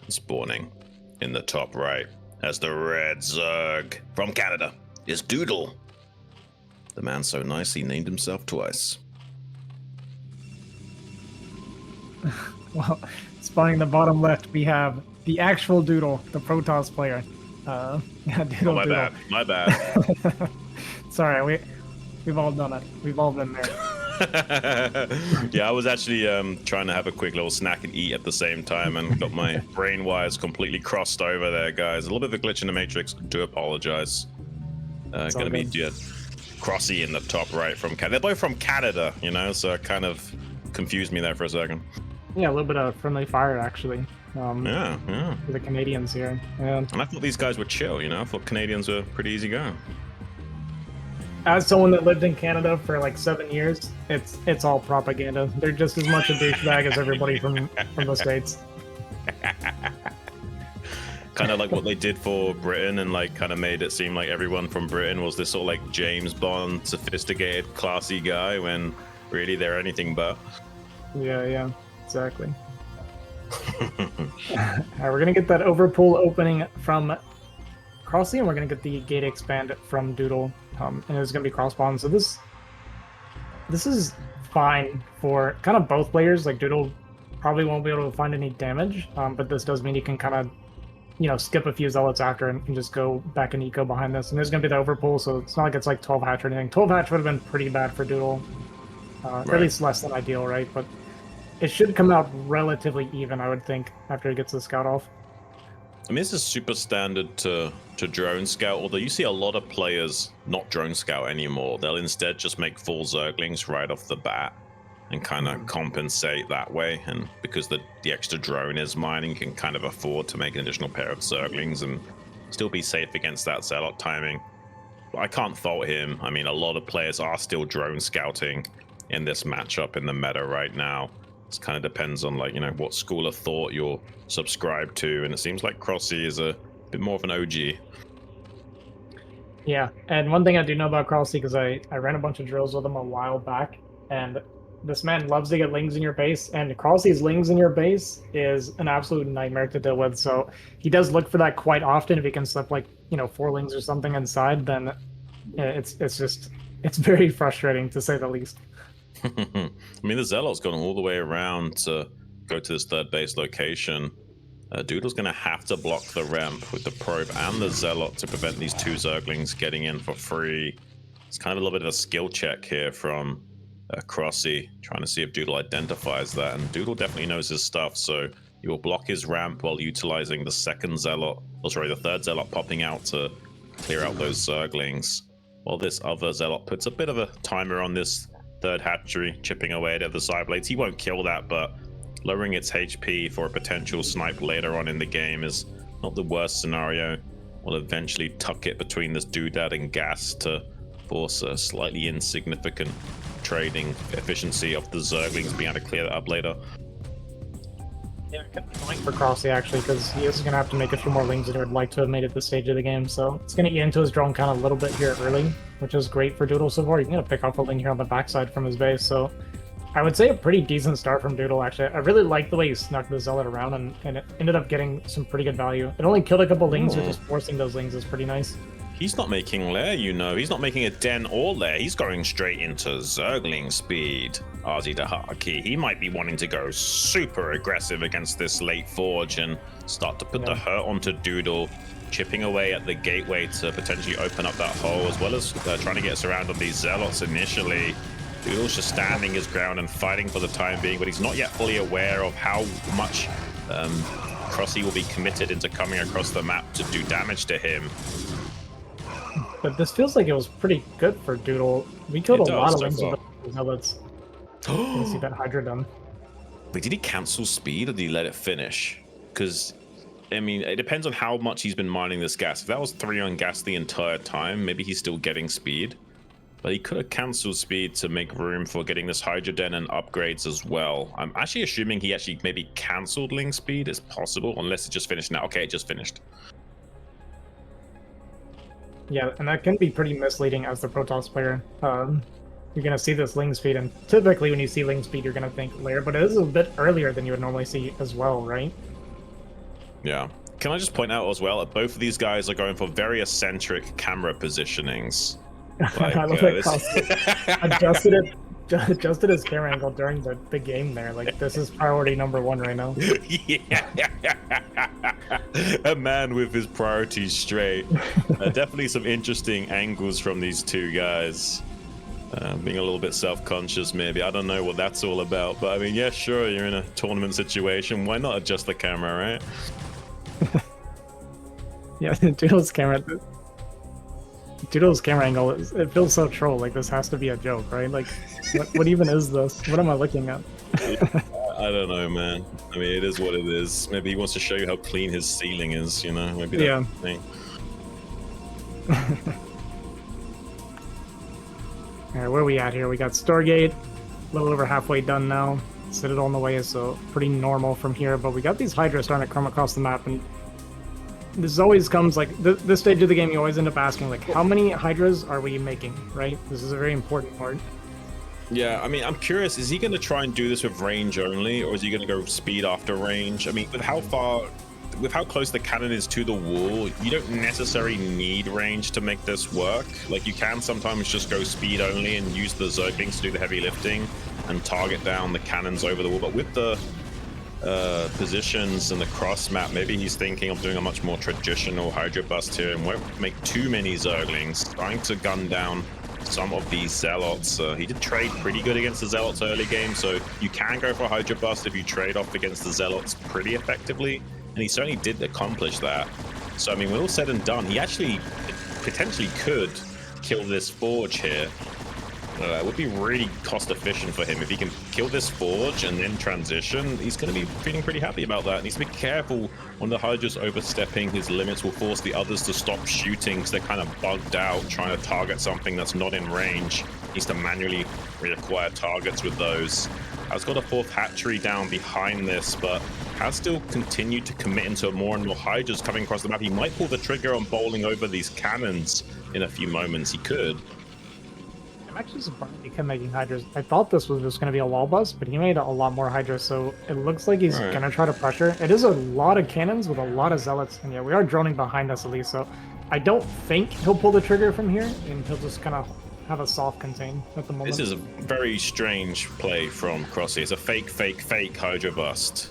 spawning in the top right as the red Zerg from Canada is Doodle. The man so nice he named himself twice. Well, spawning in the bottom left, we have the actual Doodle, the Protoss player. Doodle, my Doodle. bad. My bad. Sorry, we've all done it. We've all been there. Yeah, I was actually trying to have a quick little snack and eat at the same time and got my brain wires completely crossed over there, guys. A little bit of a glitch in the matrix. Do apologize. Gonna be cRoSs in the top right from Canada. They're both from Canada, you know, so it kind of confused me there for a second. Yeah, a little bit of friendly fire, actually. Yeah. For the Canadians here. And I thought these guys were chill, you know? I thought Canadians were pretty easy going. As someone that lived in Canada for like 7 years, it's all propaganda. They're just as much a douchebag as everybody from the States. Kind of like what they did for Britain and like kind of made it seem like everyone from Britain was this sort of like James Bond, sophisticated, classy guy when really they're anything but. Yeah, exactly. Alright, we're gonna get that overpull opening from cRoSs, and we're gonna get the gate expand from Doodle, and it's gonna be cross-spawn. So this is fine for kind of both players. Like Doodle probably won't be able to find any damage, but this does mean he can kind of, you know, skip a few zealots after and just go back and eco behind this. And there's gonna be the overpull, so it's not like it's like 12 hatch or anything. 12 hatch would have been pretty bad for Doodle, Right. or at least less than ideal, right? But it should come out relatively even, I would think, after he gets the scout off. I mean, this is super standard to drone scout, although you see a lot of players not drone scout anymore. They'll instead just make full Zerglings right off the bat and kind of compensate that way. And because the extra drone is mining, can kind of afford to make an additional pair of Zerglings and still be safe against that Zealot timing. But I can't fault him. I mean, a lot of players are still drone scouting in this matchup in the meta right now. It kind of depends on, like, you know, what school of thought you're subscribed to, and it seems like cRoSs is a bit more of an OG. Yeah, and one thing I do know about cRoSs, because I ran a bunch of drills with him a while back, and this man loves to get lings in your base, and cRoSs's lings in your base is an absolute nightmare to deal with. So he does look for that quite often. If he can slip, like, you know, 4 lings or something inside, then it's very frustrating, to say the least. I mean, the Zealot's gone all the way around to go to this third base location. Doodle's going to have to block the ramp with the probe and the Zealot to prevent these 2 Zerglings getting in for free. It's kind of a little bit of a skill check here from cRoSs, trying to see if Doodle identifies that. And Doodle definitely knows his stuff, so he will block his ramp while utilizing the second Zealot, or sorry, the third Zealot popping out to clear out those Zerglings. While this other Zealot puts a bit of a timer on this third hatchery, chipping away at the side blades. He won't kill that, but lowering its HP for a potential snipe later on in the game is not the worst scenario. We'll eventually tuck it between this doodad and gas to force a slightly insignificant trading efficiency of the Zerglings being able to clear that up later. Yeah, kind of annoying for cRoSs, actually, because he is going to have to make a few more lings that he would like to have made at this stage of the game. So it's going to eat into his drone kind of a little bit here early, which is great for Doodle so far. He's going to pick off a ling here on the backside from his base. So I would say a pretty decent start from Doodle, actually. I really like the way he snuck the Zealot around, and it ended up getting some pretty good value. It only killed a couple lings, but just forcing those lings is pretty nice. He's not making lair, you know. He's not making a den or lair. He's going straight into Zergling speed. Arzi Dahaki. He might be wanting to go super aggressive against this late forge and start to put the hurt onto Doodle, chipping away at the gateway to potentially open up that hole, as well as trying to get us around on these Zealots initially. Doodle's just standing his ground and fighting for the time being, but he's not yet fully aware of how much cRoSs will be committed into coming across the map to do damage to him. But this feels like it was pretty good for Doodle. We killed a lot of lings with the Zealots. You see that Hydra done. Wait, did he cancel speed or did he let it finish? Because, I mean, it depends on how much he's been mining this gas. If that was 3 on gas the entire time, maybe he's still getting speed. But he could have cancelled speed to make room for getting this Hydra Den and upgrades as well. I'm actually assuming he actually maybe cancelled ling speed. It's possible, unless it just finished now. Okay, it just finished. Yeah, and that can be pretty misleading as the Protoss player. You're going to see this ling speed, and typically when you see ling speed, you're going to think lair, but it is a bit earlier than you would normally see as well, right? Yeah. Can I just point out as well that both of these guys are going for very eccentric camera positionings. Like, I love that cRoSs adjusted his camera angle during the game there. Like, this is priority #1 right now. Yeah. A man with his priorities straight. Definitely some interesting angles from these two guys. Being a little bit self-conscious, maybe. I don't know what that's all about, but I mean, yeah, sure, you're in a tournament situation. Why not adjust the camera, right? Yeah, Doodle's camera angle it feels so troll. Like, this has to be a joke, right? Like, what even is this? What am I looking at? I don't know, man. I mean, it is what it is. Maybe he wants to show you how clean his ceiling is, you know? Maybe that's the thing. Alright, where are we at here? We got Stargate, a little over halfway done now. Citadel on the way, so pretty normal from here, but we got these Hydras starting to come across the map, and this always comes, like, this stage of the game, you always end up asking, like, how many Hydras are we making, right? This is a very important part. Yeah, I mean, I'm curious, is he going to try and do this with range only, or is he going to go speed after range? I mean, with how close the cannon is to the wall, you don't necessarily need range to make this work. Like, you can sometimes just go speed only and use the Zerglings to do the heavy lifting and target down the cannons over the wall. But with the positions and the cross map, maybe he's thinking of doing a much more traditional Hydra bust here and won't make too many Zerglings, trying to gun down some of these Zealots. He did trade pretty good against the Zealots early game, so you can go for a Hydra bust if you trade off against the Zealots pretty effectively. And he certainly did accomplish that. So, I mean, when all said and done, he actually potentially could kill this Forge here. It would be really cost efficient for him. If he can kill this Forge and then transition, he's going to be feeling pretty happy about that. He needs to be careful when the Hydra's overstepping his limits will force the others to stop shooting because they're kind of bugged out trying to target something that's not in range. He needs to manually reacquire targets with those. Has got a 4th hatchery down behind this, but has still continued to commit into more and more Hydras coming across the map. He might pull the trigger on bowling over these cannons in a few moments. He could. I'm actually surprised he kept making Hydras. I thought this was just going to be a wall bust, but he made a lot more Hydras, so it looks like he's going to try to pressure. It is a lot of cannons with a lot of Zealots, and yeah, we are droning behind us at least, so I don't think he'll pull the trigger from here, and he'll just kind of have a soft contain at the moment. This is a very strange play from cRoSs. It's a fake Hydra bust.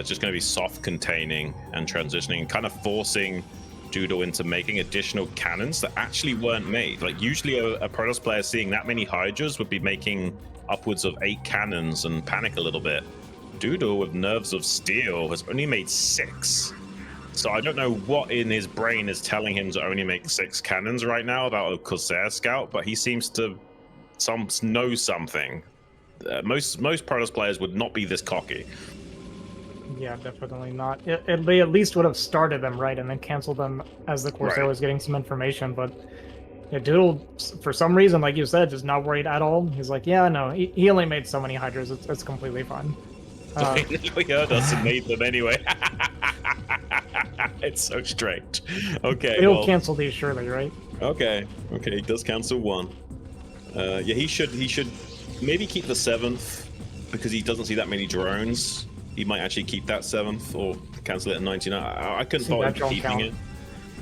Just going to be soft containing and transitioning, kind of forcing Doodle into making additional cannons that actually weren't made. Like, usually a Protoss player seeing that many Hydras would be making upwards of 8 cannons and panic a little bit. Doodle, with nerves of steel, has only made 6. So I don't know what in his brain is telling him to only make 6 cannons right now about a Corsair scout, but he seems to know something. Most Protoss players would not be this cocky. Yeah, definitely not. They at least would have started them right and then canceled them as the Corsair was getting some information. But yeah, Doodle, for some reason, like you said, just not worried at all. He's like, yeah, no, he only made so many Hydras. It's completely fine. He heard us and made them anyway. It's so strange. Okay, he'll cancel these surely, right? Okay, he does cancel 1. Yeah, he should maybe keep the 7th because he doesn't see that many drones. He might actually keep that 7th or cancel it at 99. I couldn't bother keeping it.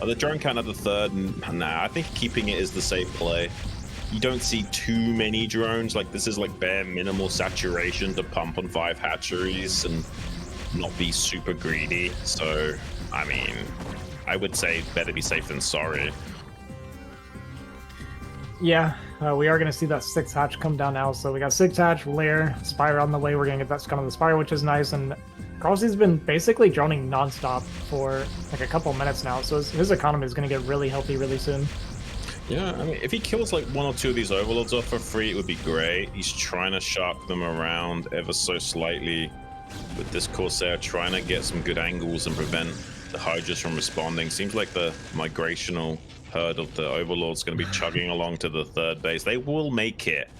The drone count at the 3rd, nah, I think keeping it is the safe play. You don't see too many drones. Like, this is like bare minimal saturation to pump on 5 hatcheries and not be super greedy. So, I mean, I would say better be safe than sorry. Yeah, we are going to see that 6th hatch come down now. So we got 6th hatch, Lair, Spire on the way. We're going to get that Scum of the Spire, which is nice. And cRoSs's been basically droning nonstop for like a couple minutes now. So his economy is going to get really healthy really soon. Yeah, I mean, if he kills like 1 or 2 of these Overlords off for free, it would be great. He's trying to shark them around ever so slightly with this Corsair, trying to get some good angles and prevent the Hydras from responding. Seems like the migrational herd of the Overlord's going to be chugging along to the 3rd base. They will make it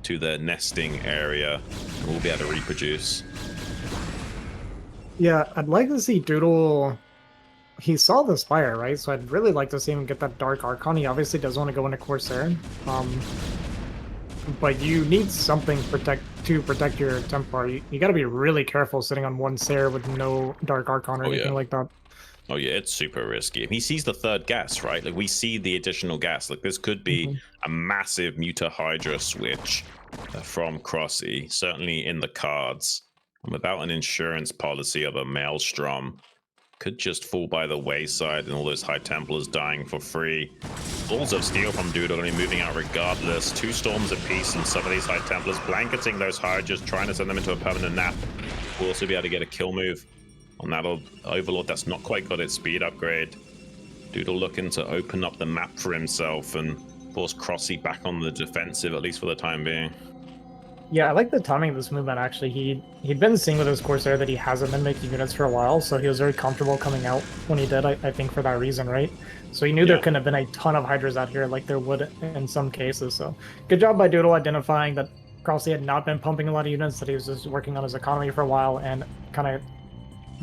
to their nesting area and will be able to reproduce. Yeah, I'd like to see Doodle. He saw the Spire, right? So I'd really like to see him get that Dark Archon. He obviously does want to go into Corsair. But you need something to protect your Templar. You got to be really careful sitting on 1 Sair with no Dark Archon or anything like that. Oh yeah, it's super risky. He sees the third gas, right? Like we see the additional gas. Like this could be a massive Muta Hydra switch from cRoSs, certainly in the cards. And without an insurance policy of a Maelstrom, could just fall by the wayside and all those High Templars dying for free. Balls of Steel from Doodle going to be moving out regardless. 2 storms apiece and some of these High Templars blanketing those Hydras, trying to send them into a permanent nap. We'll also be able to get a kill move on that Overlord that's not quite got its speed upgrade. Doodle looking to open up the map for himself and force cRoSs back on the defensive, at least for the time being. Yeah, I like the timing of this movement, actually. He'd been seeing with his Corsair that he hasn't been making units for a while, so he was very comfortable coming out when he did, I think, for that reason, right? So he knew there couldn't have been a ton of Hydras out here like there would in some cases, so good job by Doodle identifying that cRoSs had not been pumping a lot of units, that he was just working on his economy for a while, and kind of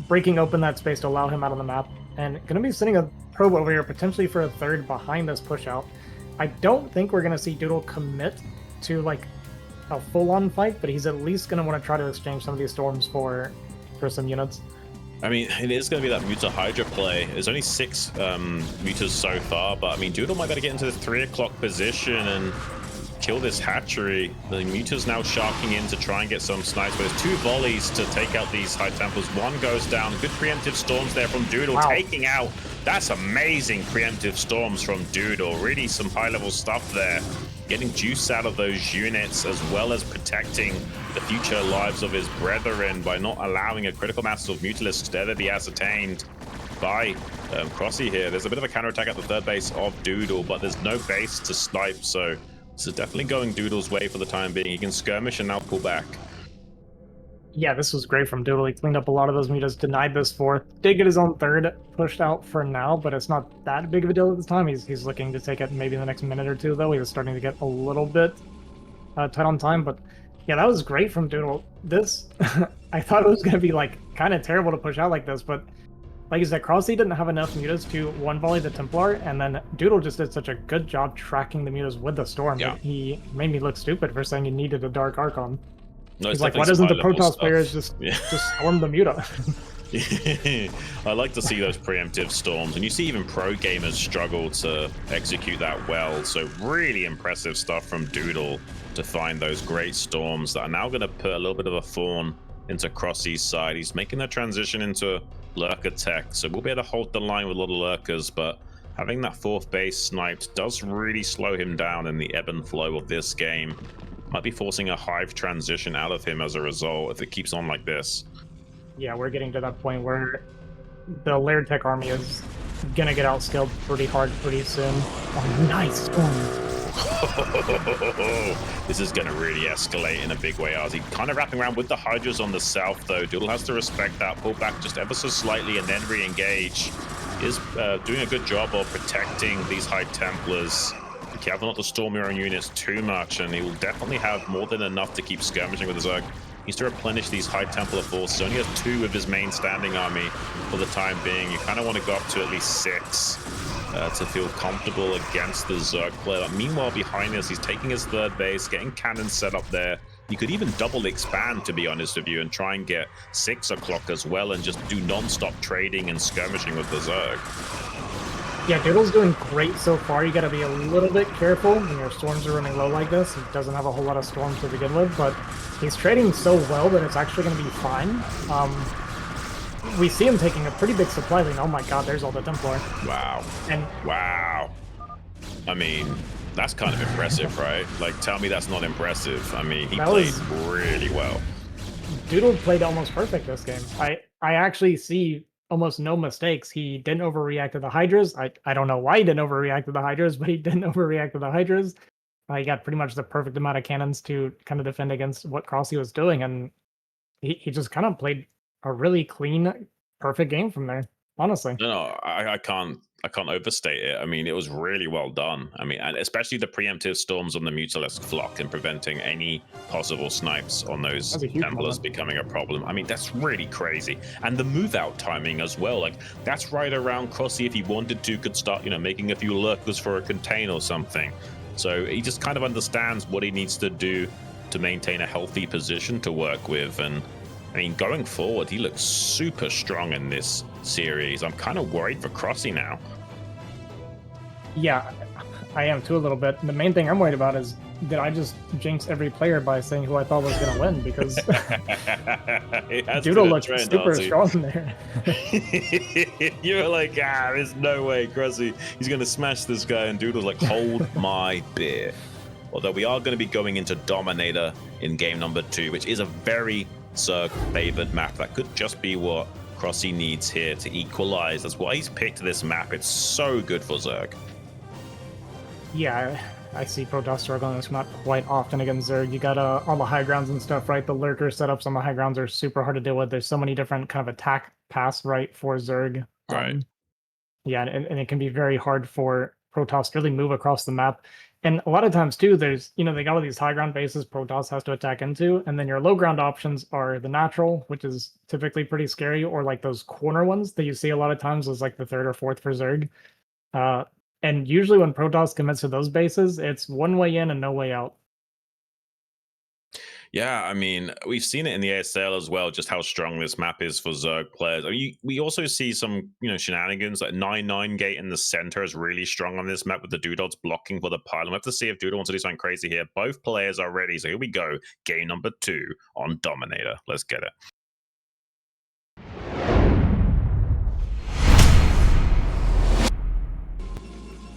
breaking open that space to allow him out on the map. And going to be sending a probe over here, potentially for a third behind this push out. I don't think we're going to see Doodle commit to, like, a full-on fight, but he's at least going to want to try to exchange some of these storms for some units. I mean, it is going to be that Muta Hydra play. There's only 6 Mutas so far, but I mean, Doodle might be able to get into the 3 o'clock position and kill this hatchery. The Muta's now sharking in to try and get some snipes, but there's 2 volleys to take out these High Templars. 1 goes down. Good preemptive storms there from Doodle, taking out. That's amazing preemptive storms from Doodle. Really some high-level stuff there. Getting juice out of those units, as well as protecting the future lives of his brethren by not allowing a critical mass of Mutalisks to ever be ascertained by cRoSs here. There's a bit of a counterattack at the third base of Doodle, but there's no base to snipe, so this is definitely going Doodle's way for the time being. He can skirmish and now pull back. Yeah, this was great from Doodle. He cleaned up a lot of those Mutas, denied this 4th. Did get his own 3rd pushed out for now, but it's not that big of a deal at this time. He's looking to take it maybe in the next minute or 2, though. He was starting to get a little bit tight on time, but yeah, that was great from Doodle. This, I thought it was going to be, like, kind of terrible to push out like this, but like you said, cRoSs didn't have enough Mutas to one-volley the Templar, and then Doodle just did such a good job tracking the Mutas with the Storm that he made me look stupid for saying he needed a Dark Archon. No, he's like, why doesn't the Protoss players just storm the Muta? I like to see those preemptive storms, and you see even pro gamers struggle to execute that well. So really impressive stuff from Doodle to find those great storms that are now going to put a little bit of a thorn into cRoSs' side. He's making the transition into lurker tech, so we'll be able to hold the line with a lot of lurkers, but having that 4th base sniped does really slow him down in the ebb and flow of this game. Might be forcing a Hive transition out of him as a result if it keeps on like this. Yeah, we're getting to that point where the layered tech army is gonna get outskilled pretty hard pretty soon. Oh, nice storm. This is going to really escalate in a big way. Ozzy kind of wrapping around with the Hydras on the south, though. Doodle has to respect that. Pull back just ever so slightly and then re-engage. Is doing a good job of protecting these High Templars. Be careful not to storm your own units too much, and he will definitely have more than enough to keep skirmishing with his Zerg. He needs to replenish these High Templar forces. Only has 2 of his main standing army for the time being. You kind of want to go up to at least 6. To feel comfortable against the Zerg player. But meanwhile, behind this, he's taking his 3rd base, getting cannons set up there. You could even double expand, to be honest with you, and try and get 6 o'clock as well, and just do non-stop trading and skirmishing with the Zerg. Yeah, Doodle's doing great so far. You got to be a little bit careful when your storms are running low like this. He doesn't have a whole lot of storms to begin with, but he's trading so well that it's actually going to be fine. We see him taking a pretty big supply lane. Oh my god, there's all the Templar. Wow. Wow. I mean, that's kind of impressive, right? Like, tell me that's not impressive. I mean, he played really well. Doodle played almost perfect this game. I actually see almost no mistakes. He didn't overreact to the Hydras. I don't know why he didn't overreact to the Hydras, but he didn't overreact to the Hydras. He got pretty much the perfect amount of cannons to kind of defend against what cRoSs was doing, and he just kind of played a really clean, perfect game from there, honestly. No, I can't overstate it. I mean, it was really well done. I mean, and especially the preemptive storms on the Mutalisk flock and preventing any possible snipes on those Templars becoming a problem. I mean, that's really crazy. And the move out timing as well. Like, that's right around cRoSs, if he wanted to, could start, you know, making a few lurkers for a contain or something. So he just kind of understands what he needs to do to maintain a healthy position to work with. And I mean, going forward, he looks super strong in this series. I'm kind of worried for cRoSs now. Yeah, I am too a little bit. The main thing I'm worried about is, did I just jinx every player by saying who I thought was going to win? Because Doodle looks super strong there. You were like, there's no way, cRoSs, he's going to smash this guy. And Doodle's like, hold my beer. Although we are going to be going into Dominator in game number 2, which is a very Zerg favored map. That could just be what cRoSs needs here to equalize. That's why he's picked this map. It's so good for Zerg. Yeah, I see Protoss struggling this map quite often against Zerg. You got all the high grounds and stuff, right? The lurker setups on the high grounds are super hard to deal with. There's so many different kind of attack paths, right, for Zerg. Right. Yeah, and it can be very hard for Protoss to really move across the map. And a lot of times, too, there's, they got all these high ground bases Protoss has to attack into, and then your low ground options are the natural, which is typically pretty scary, or like those corner ones that you see a lot of times as like the third or fourth for Zerg. And usually when Protoss commits to those bases, it's one way in and no way out. Yeah, I mean, we've seen it in the ASL as well, just how strong this map is for Zerg players. I mean, we also see some, shenanigans, like 9-9 gate in the center is really strong on this map with the Doodles blocking for the pylon. We'll have to see if Doodle wants to do something crazy here. Both players are ready, so here we go. Game number 2 on Dominator. Let's get it.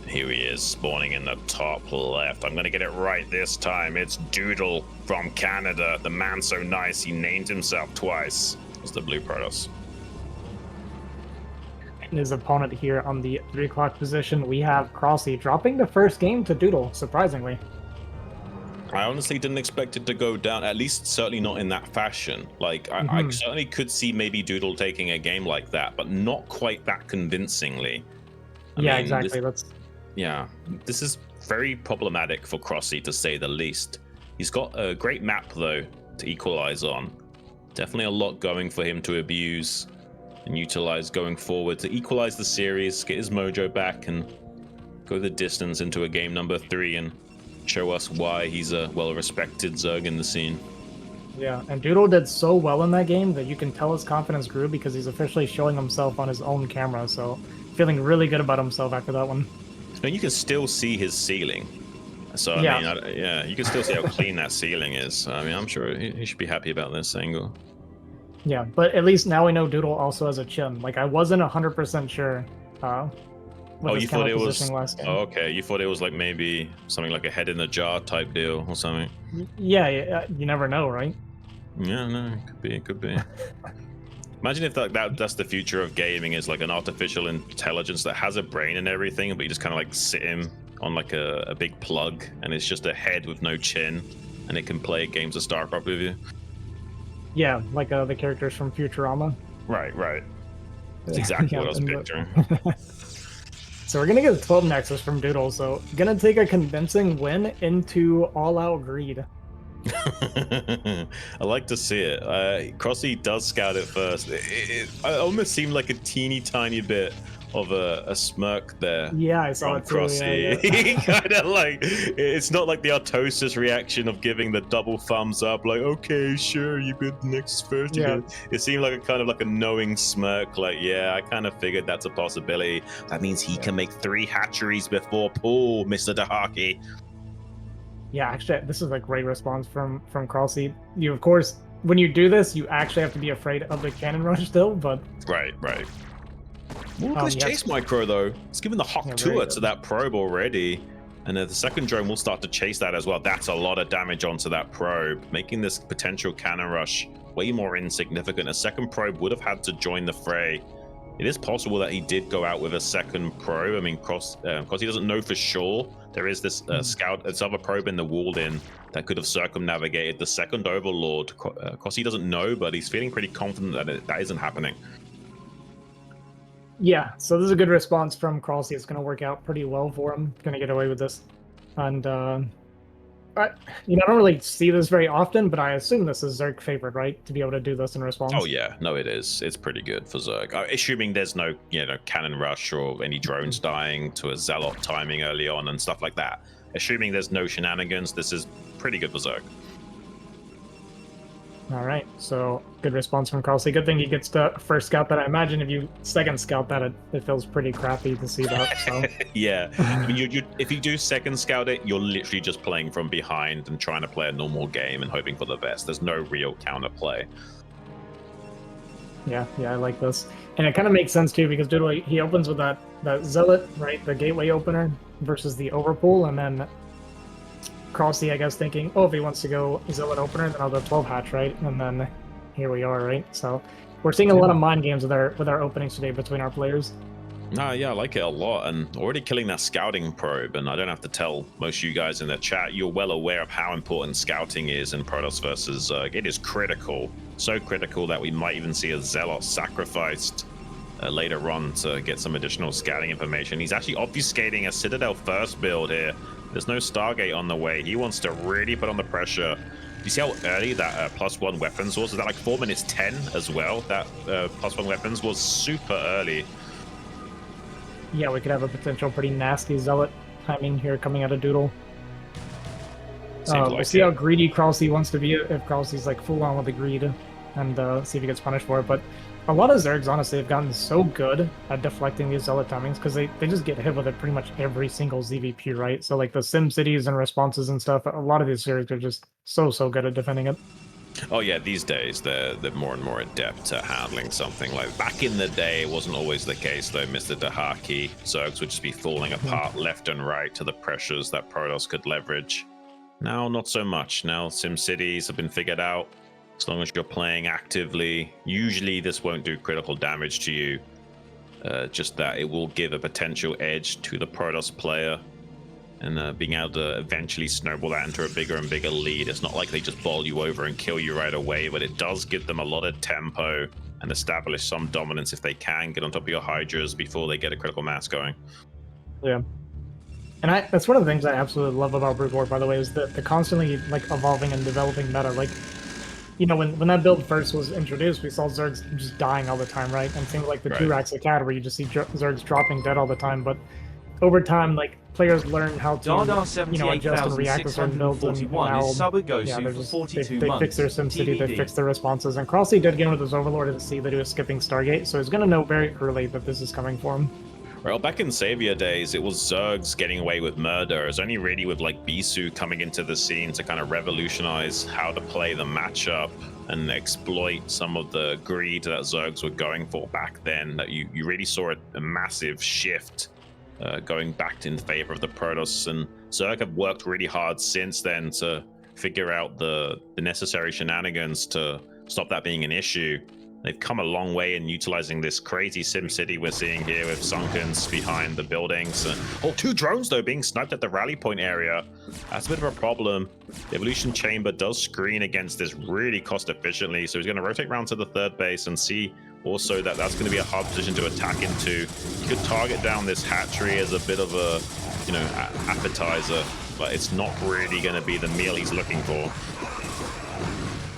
Here he is, spawning in the top left. I'm going to get it right this time. It's Doodle from Canada. The man so nice, he named himself twice. It's the blue Protoss. And his opponent here on the 3 o'clock position, we have cRoSs dropping the first game to Doodle, surprisingly. I honestly didn't expect it to go down, at least certainly not in that fashion. Like, I certainly could see maybe Doodle taking a game like that, but not quite that convincingly. I mean, exactly. Yeah, this is very problematic for cRoSs, to say the least. He's got a great map, though, to equalize on. Definitely a lot going for him to abuse and utilize going forward to equalize the series, get his mojo back, and go the distance into a game number 3 and show us why he's a well-respected Zerg in the scene. Yeah, and Doodle did so well in that game that you can tell his confidence grew because he's officially showing himself on his own camera, so feeling really good about himself after that one. And you can still see his ceiling. So, I mean, you can still see how clean that ceiling is. I mean, I'm sure he should be happy about this angle. Yeah, but at least now we know Doodle also has a chin. Like, I wasn't 100% sure you thought it was... last game. Oh, okay. You thought it was like maybe something like a head in the jar type deal or something. Yeah, you never know, right? Yeah, no, it could be. Imagine if that's the future of gaming, is like an artificial intelligence that has a brain and everything, but you just kind of like sit him on like a big plug, and it's just a head with no chin, and it can play games of StarCraft with you. Yeah, like the characters from Futurama. Right. That's exactly what I was picturing. So we're gonna get a 12 Nexus from Doodle, so gonna take a convincing win into all-out greed. I like to see it. cRoSs does scout it first. It almost seemed like a teeny tiny bit of a smirk there. Yeah, I saw it too. cRoSs. He kind of like, it's not like the Artosis reaction of giving the double thumbs up, like, okay, sure, you good next first. Yeah. It seemed like a kind of like a knowing smirk, like, yeah, I kind of figured that's a possibility. That means he can make 3 hatcheries before pool, Mr. Dahaki. Yeah, actually, this is a great response from cRoSs. You, of course, when you do this, you actually have to be afraid of the cannon rush still, but... Right. Look at this chase micro, though. It's given the Hawk tour to that probe already. And the second drone will start to chase that as well. That's a lot of damage onto that probe, making this potential cannon rush way more insignificant. A second probe would have had to join the fray. It is possible that he did go out with a second probe. I mean, because he doesn't know for sure. There is this this other probe in the walled in that could have circumnavigated the second overlord. Because he doesn't know, but he's feeling pretty confident that that isn't happening. Yeah, so this is a good response from cRoSs. It's going to work out pretty well for him. Going to get away with this. And, I don't really see this very often, but I assume this is Zerg favored, right? To be able to do this in response. Oh, yeah. No, it is. It's pretty good for Zerg. Assuming there's no, cannon rush or any drones dying to a Zealot timing early on and stuff like that. Assuming there's no shenanigans, this is pretty good for Zerg. All right, so good response from cRoSs. Good thing he gets to first scout that. I imagine if you second scout that, it feels pretty crappy to see that. So yeah, I mean, if you do second scout it, you're literally just playing from behind and trying to play a normal game and hoping for the best. There's no real counter play. Yeah, I like this, and it kind of makes sense too because Doodle, he opens with that Zealot, right, the gateway opener versus the overpool, and then cRoSs, I guess, thinking, oh, if he wants to go Zealot opener, then I'll go 12 hatch, right? And then here we are, right? So we're seeing a lot of mind games with our openings today between our players. Yeah, I like it a lot, and already killing that scouting probe, and I don't have to tell most of you guys in the chat, you're well aware of how important scouting is in Protoss versus Zerg. It is critical, so critical that we might even see a Zealot sacrificed later on to get some additional scouting information. He's actually obfuscating a Citadel first build here. There's no Stargate on the way. He wants to really put on the pressure. You see how early that +1 weapons was? Is that like 4 minutes 10 as well? That +1 weapons was super early. Yeah, we could have a potential pretty nasty Zealot timing here coming out of Doodle. We'll see how greedy cRoSs wants to be if cRoSs like full on with the greed and see if he gets punished for it. But a lot of Zergs, honestly, have gotten so good at deflecting these Zealot timings because they just get hit with it pretty much every single ZVP, right? So like the Sim Cities and responses and stuff, a lot of these Zergs are just so good at defending it. Oh yeah, these days they're more and more adept at handling something. Like back in the day, it wasn't always the case though, Mr. Dahaki. Zergs would just be falling apart left and right to the pressures that Protoss could leverage. Now, not so much. Now, Sim Cities have been figured out. As long as you're playing actively, usually this won't do critical damage to you. Just that it will give a potential edge to the Protoss player, and being able to eventually snowball that into a bigger and bigger lead. It's not like they just bowl you over and kill you right away, but it does give them a lot of tempo and establish some dominance if they can get on top of your Hydras before they get a critical mass going. Yeah. And that's one of the things I absolutely love about Broodwar, by the way, is the constantly like evolving and developing meta. Like, you know, when that build first was introduced, we saw Zergs just dying all the time, right? And things like the Durax Acad, where you just see Zergs dropping dead all the time. But over time, like, players learn how to, you know, adjust and react to certain builds. And now, yeah, they fix their SimCity, they fix their responses. And cRoSs did get with his Overlord to see that he was skipping Stargate, so he's going to know very early that this is coming for him. Well, back in Savior days, it was Zergs getting away with murder. It was only really with like Bisu coming into the scene to kind of revolutionize how to play the matchup and exploit some of the greed that Zergs were going for back then. That you really saw a massive shift going back in favor of the Protoss, and Zerg have worked really hard since then to figure out the necessary shenanigans to stop that being an issue. They've come a long way in utilizing this crazy sim city we're seeing here with Sunkens behind the buildings. And, 2 drones, though, being sniped at the rally point area. That's a bit of a problem. The Evolution Chamber does screen against this really cost efficiently, so he's going to rotate around to the 3rd base and see also that that's going to be a hard position to attack into. You could target down this hatchery as a bit of a, you know, appetizer, but it's not really going to be the meal he's looking for.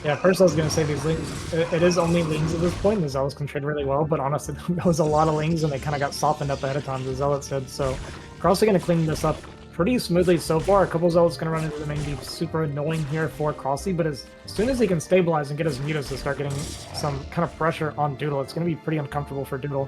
Yeah, first I was going to say these lings, it is only lings at this point. The Zealots can trade really well, but honestly, there was a lot of lings and they kind of got softened up ahead of time, the Zealots said. So cRoSs going to clean this up pretty smoothly so far. A couple Zealots going to run into the main, be super annoying here for cRoSs, but as soon as he can stabilize and get his mutas to start getting some kind of pressure on Doodle, it's going to be pretty uncomfortable for Doodle.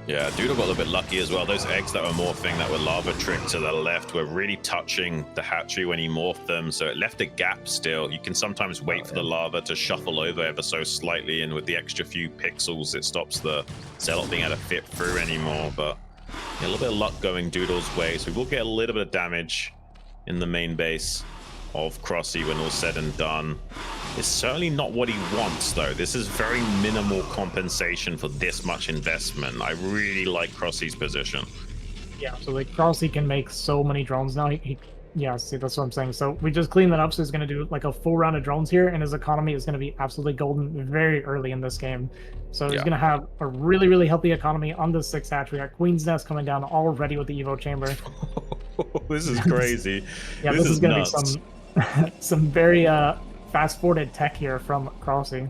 Yeah, Doodle got a little bit lucky as well. Those eggs that were morphing, that were lava tricked to the left, were really touching the hatchery when he morphed them, so it left a gap still. You can sometimes wait for the lava to shuffle over ever so slightly, and with the extra few pixels, it stops the Zealot being able to fit through anymore. But yeah, a little bit of luck going Doodle's way, so we will get a little bit of damage in the main base of cRoSs when all's said and done. It's certainly not what he wants, though. This is very minimal compensation for this much investment. I really like cRoSs' position. Yeah, so like cRoSs can make so many drones now. Yeah, see, that's what I'm saying. So we just cleaned that up, so he's going to do like a full round of drones here, and his economy is going to be absolutely golden very early in this game. So he's going to have a really healthy economy on the 6th hatch. We got Queen's Nest coming down already with the Evo Chamber. This is crazy. Yeah, this is going to be some very fast-forwarded tech here from cRoSs.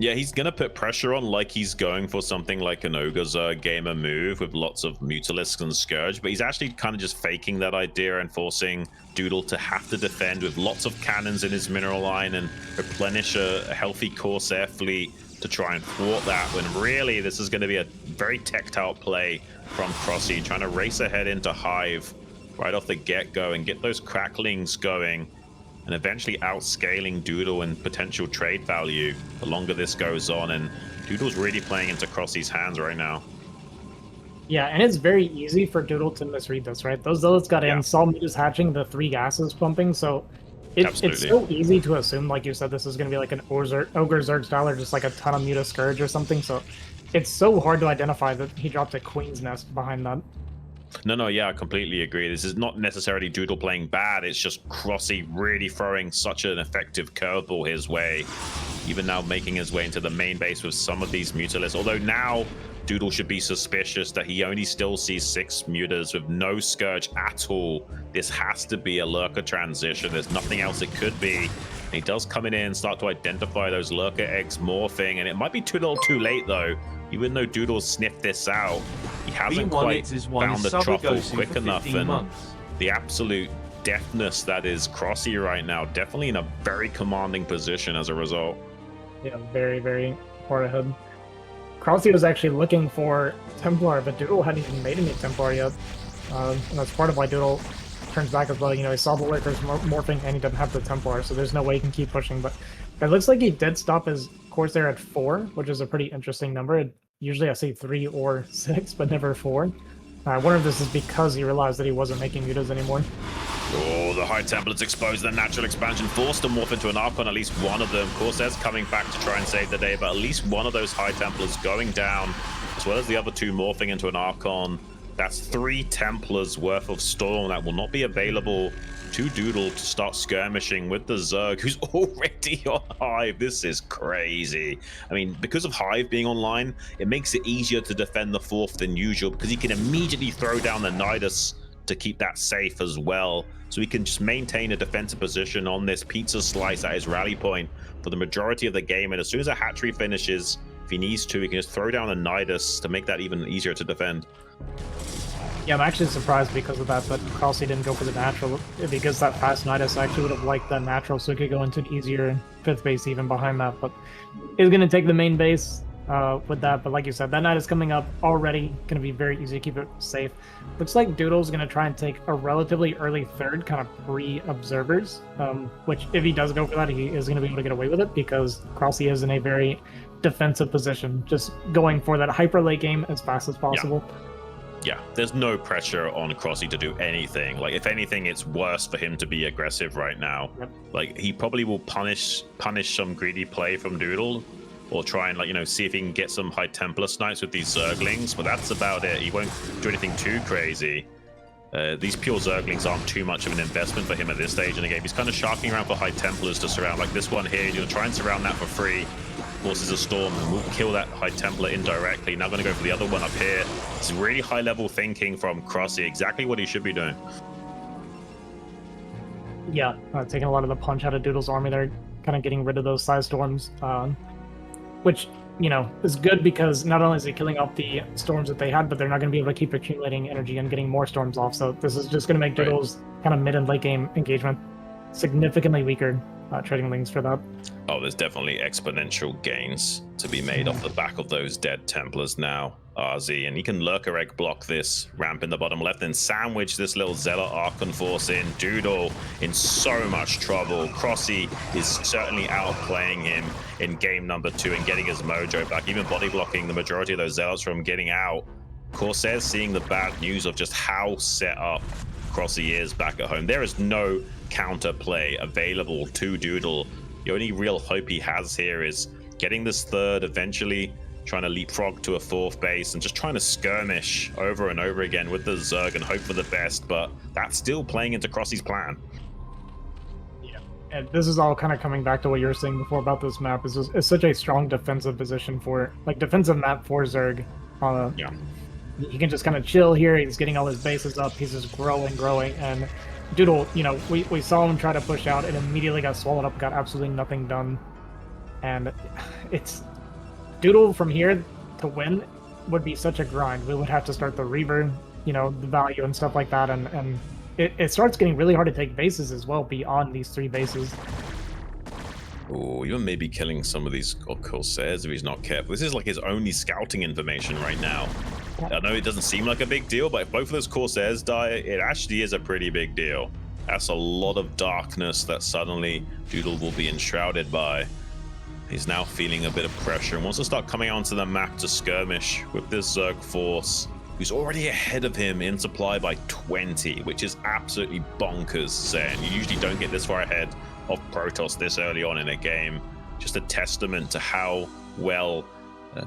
Yeah, he's going to put pressure on like he's going for something like an Ogre gamer move with lots of Mutalisk and Scourge, but he's actually kind of just faking that idea and forcing Doodle to have to defend with lots of cannons in his mineral line and replenish a healthy Corsair fleet to try and thwart that, when really this is going to be a very teched-out play from cRoSs, trying to race ahead into Hive right off the get-go and get those cracklings going, and eventually outscaling Doodle in potential trade value the longer this goes on. And Doodle's really playing into cRoSs' hands right now. Yeah, and it's very easy for Doodle to misread this, right? Those zealots got in, saw Mutas hatching, the 3 gases pumping, so it's so easy to assume, like you said, this is going to be like an Ogre Zerg style or just like a ton of Muta Scourge or something, so it's so hard to identify that he dropped a Queen's Nest behind that. No, yeah, I completely agree. This is not necessarily Doodle playing bad. It's just cRoSs really throwing such an effective curveball his way. Even now making his way into the main base with some of these Mutalisks. Although now Doodle should be suspicious that he only still sees 6 Mutas with no Scourge at all. This has to be a Lurker transition. There's nothing else it could be. And he does come in and start to identify those Lurker eggs morphing. And it might be too little too late, though. Even though Doodle sniffed this out, he hasn't quite found the truffle quick enough. And the absolute deftness that is cRoSs right now, definitely in a very commanding position as a result. Yeah, very, very far ahead. cRoSs was actually looking for Templar, but Doodle hadn't even made any Templar yet. And that's part of why Doodle turns back as well. You know, he saw the Lurkers morphing and he doesn't have the Templar, so there's no way he can keep pushing. But it looks like he did stop his Corsair at 4, which is a pretty interesting number. Usually I say 3 or 6, but never 4. I wonder if this is because he realized that he wasn't making Mutas anymore. Oh, the High Templars exposed their natural expansion, forced to morph into an Archon, at least one of them. Corsair's coming back to try and save the day, but at least one of those High Templars going down, as well as the other 2 morphing into an Archon. That's 3 Templars worth of Storm that will not be available to Doodle to start skirmishing with the Zerg, who's already on Hive. This is crazy. I mean, because of Hive being online, it makes it easier to defend the 4th than usual, because he can immediately throw down the Nidus to keep that safe as well. So he can just maintain a defensive position on this pizza slice at his rally point for the majority of the game. And as soon as a hatchery finishes, if he needs to, he can just throw down a Nidus to make that even easier to defend. Yeah, I'm actually surprised because of that cRoSs didn't go for the natural, because that fast Nidus, I actually would have liked that natural so he could go into an easier 5th base even behind that, but he's going to take the main base with that. But like you said, that Nidus coming up already, going to be very easy to keep it safe. Looks like Doodle's going to try and take a relatively early 3rd, kind of pre-observers, which if he does go for that, he is going to be able to get away with it because cRoSs is in a very defensive position, just going for that hyper late game as fast as possible. Yeah, there's no pressure on cRoSs to do anything. Like, if anything, it's worse for him to be aggressive right now. Yep. Like, he probably will punish some greedy play from Doodle, or try and, like, you know, see if he can get some High Templar snipes with these Zerglings, but that's about it. He won't do anything too crazy. These pure Zerglings aren't too much of an investment for him at this stage in the game. He's kind of sharking around for High Templars to surround, like this one here. He's going to try and surround that for free. Forces a Storm and will kill that High Templar indirectly. Now going to go for the other one up here. It's really high level thinking from cRoSs, exactly what he should be doing. Yeah, taking a lot of the punch out of Doodle's army there, kind of getting rid of those side storms, which, you know, is good because not only is he killing off the storms that they had, but they're not going to be able to keep accumulating energy and getting more storms off. So this is just going to make Doodle's kind of mid and late game engagement significantly weaker. Trading links for that. Oh, there's definitely exponential gains to be made off the back of those dead Templars now, RZ, and he can Lurker Egg block this ramp in the bottom left and sandwich this little Zealot Archon force in. Doodle in so much trouble. cRoSs is certainly outplaying him in game number 2 and getting his mojo back, even body blocking the majority of those Zealots from getting out. Corsair's seeing the bad news of just how set up cRoSs is back at home. There is no counter play available to Doodle. The only real hope he has here is getting this 3rd, eventually trying to leapfrog to a 4th base and just trying to skirmish over and over again with the Zerg and hope for the best, but that's still playing into cRoSs' plan. Yeah, and this is all kind of coming back to what you were saying before about this map. It's such a strong defensive position for, like, defensive map for Zerg. Yeah. He can just kind of chill here. He's getting all his bases up. He's just growing. And Doodle, you know, we saw him try to push out and immediately got swallowed up, got absolutely nothing done. And it's Doodle from here to win would be such a grind. We would have to start the Reaver, you know, the value and stuff like that, and it starts getting really hard to take bases as well beyond these 3 bases. Oh, even maybe killing some of these cRoSs if he's not careful. This is like his only scouting information right now. I know it doesn't seem like a big deal, but if both of those cRoSs die, it actually is a pretty big deal. That's a lot of darkness that suddenly Doodle will be enshrouded by. He's now feeling a bit of pressure and wants to start coming onto the map to skirmish with this Zerg force, who's already ahead of him in supply by 20, which is absolutely bonkers, Zen. You usually don't get this far ahead of Protoss this early on in a game. Just a testament to how well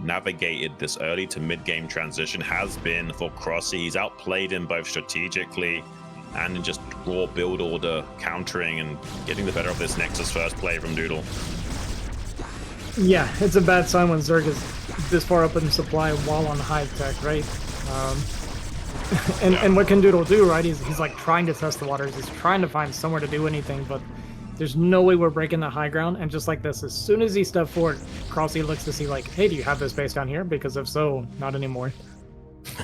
navigated this early to mid-game transition has been for cRoSs. He's outplayed him both strategically and in just raw build order countering and getting the better of this Nexus first play from Doodle. Yeah, it's a bad sign when Zerg is this far up in supply while on high tech, right? And what can Doodle do, right? He's like trying to test the waters. He's trying to find somewhere to do anything, but there's no way we're breaking the high ground. And just like this, as soon as he steps forward, cRoSs looks to see like, hey, do you have this base down here? Because if so, not anymore.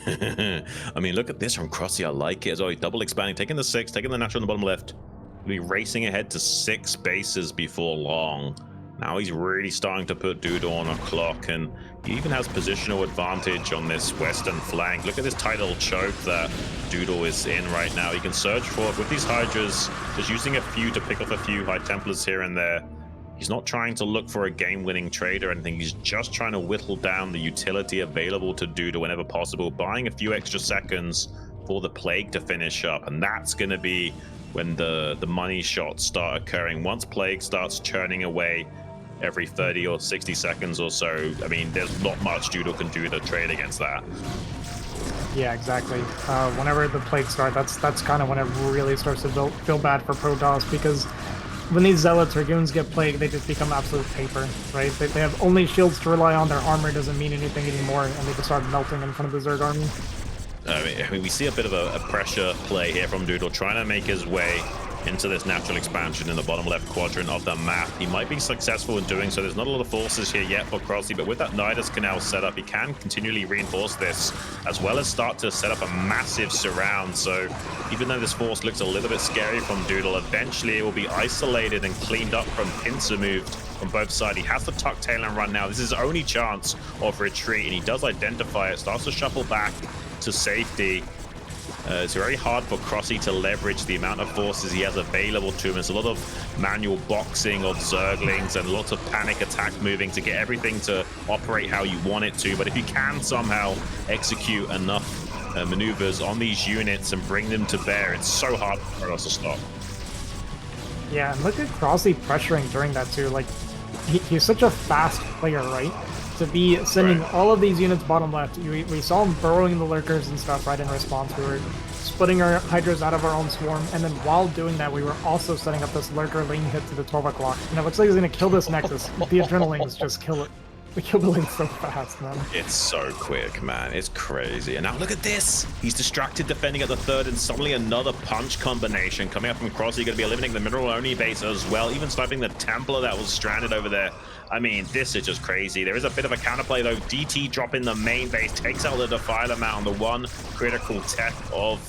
I mean, look at this from cRoSs. I like it as well. He's double expanding, taking the 6, taking the natural on the bottom left. He'll be racing ahead to 6 bases before long. Now he's really starting to put Doodle on a clock, and he even has positional advantage on this western flank. Look at this tight little choke that Doodle is in right now. He can surge forward with these Hydras, just using a few to pick off a few High Templars here and there. He's not trying to look for a game-winning trade or anything. He's just trying to whittle down the utility available to Doodle whenever possible, buying a few extra seconds for the Plague to finish up, and that's going to be when the money shots start occurring. Once Plague starts churning away every 30 or 60 seconds or so, I mean, there's not much Doodle can do to trade against that. Yeah, exactly. Whenever the Plague start, that's kind of when it really starts to feel bad for Protoss, because when these Zealots or Goons get Plague, they just become absolute paper, right? They have only shields to rely on. Their armor doesn't mean anything anymore, and they just start melting in front of the Zerg army. I mean, we see a bit of a pressure play here from Doodle, trying to make his way into this natural expansion in the bottom left quadrant of the map. He might be successful in doing so. There's not a lot of forces here yet for cRoSs, but with that Nidus Canal set up, he can continually reinforce this, as well as start to set up a massive surround. So even though this force looks a little bit scary from Doodle, eventually it will be isolated and cleaned up from pincer moved on both sides. He has to tuck tail and run now. This is his only chance of retreat, and he does identify it, starts to shuffle back to safety. It's very hard for cRoSs to leverage the amount of forces he has available to him. It's a lot of manual boxing of Zerglings and lots of panic attack moving to get everything to operate how you want it to. But if you can somehow execute enough maneuvers on these units and bring them to bear, it's so hard for us to stop. Yeah, and look at cRoSs pressuring during that too. Like, he's such a fast player, right? To be sending all of these units bottom left. We saw him burrowing the lurkers and stuff right in response. We were splitting our Hydras out of our own swarm, and then while doing that, we were also setting up this lurker lane hit to the 12 o'clock. And it looks like he's going to kill this Nexus. The Adrenalines just kill it. We kill the lane so fast, man. It's so quick, man. It's crazy. And now look at this. He's distracted defending at the third, and suddenly another punch combination coming up from cRoSs. You're going to be eliminating the mineral-only base as well, even sniping the Templar that was stranded over there. I mean, this is just crazy. There is a bit of a counterplay, though. DT dropping the main base, takes out the Defiler Mound, the one critical tech of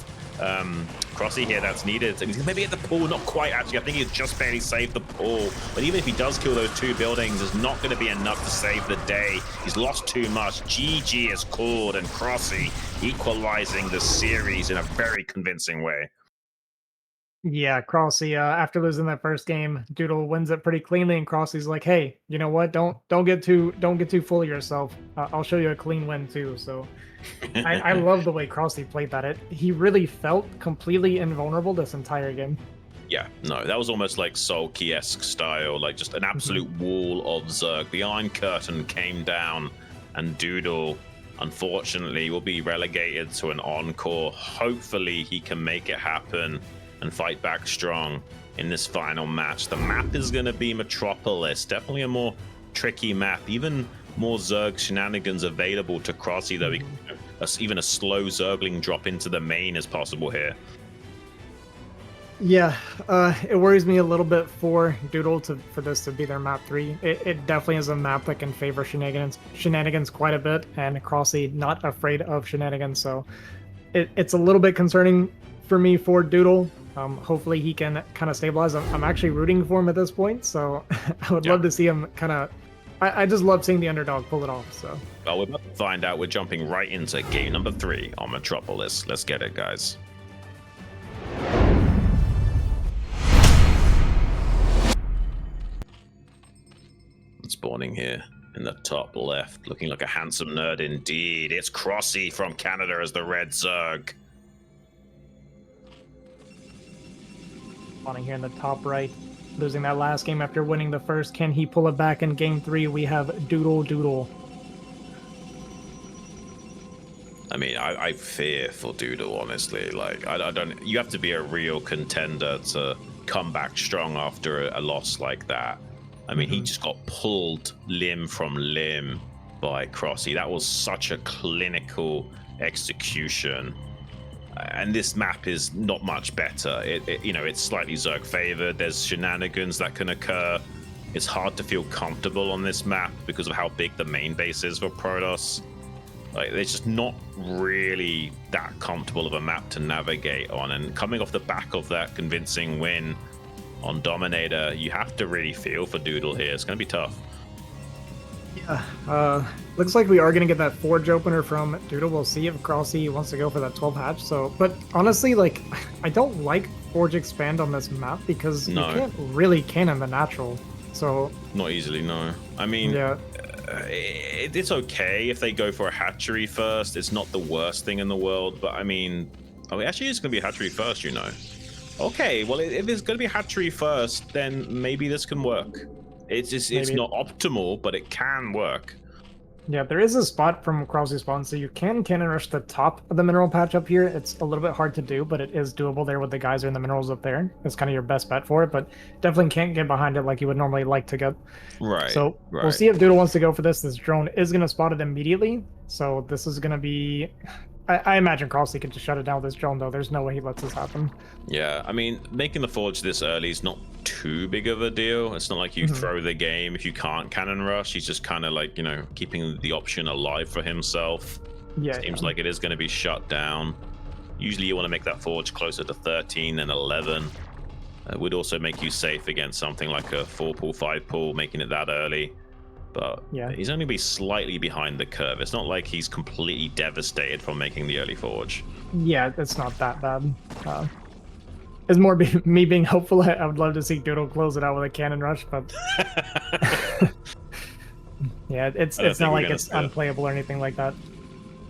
cRoSs here that's needed. He's maybe at the pool, not quite actually. I think he's just barely saved the pool. But even if he does kill those 2 buildings, it's not going to be enough to save the day. He's lost too much. GG is called, and cRoSs equalizing the series in a very convincing way. Yeah, cRoSs, after losing that first game, Doodle wins it pretty cleanly, and cRoSs's like, hey, you know what? Don't get too full of yourself. I'll show you a clean win too. So I love the way cRoSs played that. He really felt completely invulnerable this entire game. Yeah, no, that was almost like Soul-Key-esque style, like just an absolute wall of Zerg. The Iron Curtain came down, and Doodle, unfortunately, will be relegated to an encore. Hopefully, he can make it happen and fight back strong in this final match. The map is going to be Metropolis, definitely a more tricky map, even more Zerg shenanigans available to cRoSs, though. Even a slow Zergling drop into the main is possible here. Yeah, it worries me a little bit for Doodle for this to be their map 3. It definitely is a map that can favor shenanigans quite a bit, and cRoSs not afraid of shenanigans, so it's a little bit concerning for me for Doodle. Hopefully he can kind of stabilize. I'm actually rooting for him at this point, so I would love to see him kind of. I just love seeing the underdog pull it off. So. Well, we're about to find out. We're jumping right into game number 3 on Metropolis. Let's get it, guys. Spawning here in the top left, looking like a handsome nerd indeed. It's cRoSs from Canada as the red Zerg. Spawning here in the top right, losing that last game after winning the first. Can he pull it back in game 3? We have Doodle. I mean, I fear for Doodle, honestly. Like, I don't. You have to be a real contender to come back strong after a loss like that. I mean, he just got pulled limb from limb by cRoSs. That was such a clinical execution. And this map is not much better. It's slightly Zerg favored. There's shenanigans that can occur. It's hard to feel comfortable on this map because of how big the main base is for Protoss. Like, it's just not really that comfortable of a map to navigate on. And coming off the back of that convincing win on Dominator, you have to really feel for Doodle here. It's going to be tough. Yeah, looks like we are going to get that Forge opener from Doodle. We'll see if cRoSs wants to go for that 12 hatch. So, but honestly, like, I don't like Forge expand on this map because you can't really cannon the natural. So not easily, no. I mean, yeah. It's okay if they go for a hatchery first. It's not the worst thing in the world, but I mean, actually it's going to be a hatchery first, you know. Okay, well, if it's going to be hatchery first, then maybe this can work. It's not optimal, but it can work. Yeah, there is a spot from cRoSs spawn, so you can cannon rush the top of the mineral patch up here. It's a little bit hard to do, but it is doable there with the geyser and the minerals up there. It's kind of your best bet for it, but definitely can't get behind it like you would normally like to get. Right. So we'll see if Doodle wants to go for this. This drone is going to spot it immediately, so this is going to be... I imagine cRoSs could just shut it down with this drone, though. There's no way he lets this happen. Yeah, I mean, making the Forge this early is not too big of a deal. It's not like you throw the game if you can't cannon rush. He's just kind of like, you know, keeping the option alive for himself. Yeah, Seems like it is going to be shut down. Usually you want to make that Forge closer to 13 and 11. It would also make you safe against something like a 4-pull, 5-pull, making it that early. But yeah, he's only be slightly behind the curve. It's not like he's completely devastated from making the early Forge. Yeah, it's not that bad. It's more me being hopeful. I would love to see Doodle close it out with a cannon rush, but yeah, it's not like it's unplayable or anything like that.